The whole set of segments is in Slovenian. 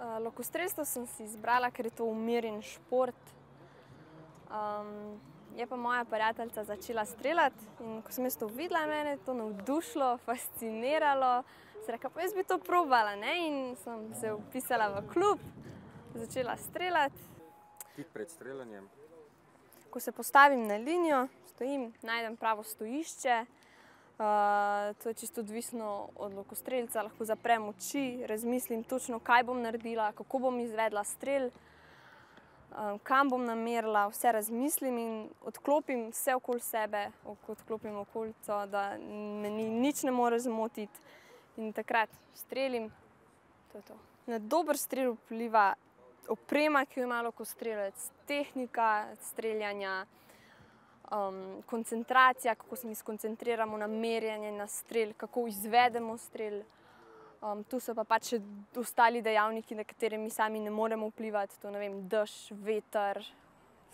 Lokostrelstvo sem si izbrala, ker je to umirjen šport. Je pa moja prijateljica začela streljati in ko sem jaz to videla, mene je to navdušilo, fasciniralo. Sem rekla, pa jaz bi to probala, ne? In sem se vpisala v klub, začela streljati. Tik pred streljanjem? Ko se postavim na linijo, stojim, najdem pravo stojišče. To je čisto odvisno od lokostrelca, lahko zaprem oči, razmislim točno, kaj bom naredila, kako bom izvedla strel, kam bom namerila, vse razmislim in odklopim vse okoli sebe, odklopim okolico, da me nič ne more zmotiti. In takrat strelim, to je to. Na dober strel vpliva oprema, ki jo ima lokostrelec, tehnika streljanja, koncentracija, kako se mi skoncentriramo na merjenje, na strel, kako izvedemo strel. Tu so pa pač še ostali dejavniki, na katere mi sami ne moremo vplivati. To, ne vem, dež, veter,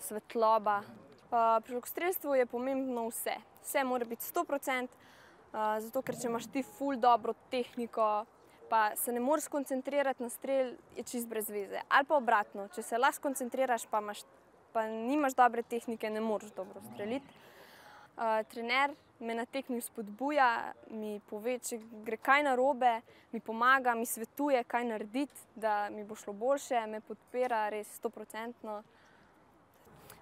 svetloba. Pri lokostrelstvu je pomembno vse. Vse mora biti 100%, zato ker če imaš ti ful dobro tehniko, pa se ne moreš skoncentrirati na strel, je čist brez veze. Ali pa obratno, če se lahko skoncentriraš, pa nimaš dobre tehnike, ne moreš dobro streliti. Trener me na tekmi spodbuja, mi pove, če gre kaj narobe, mi pomaga, mi svetuje, kaj narediti, da mi bo šlo boljše, me podpira res 100%.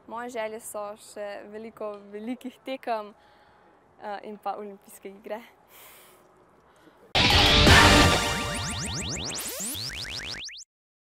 Moje želje so še veliko velikih tekem in pa olimpijske igre.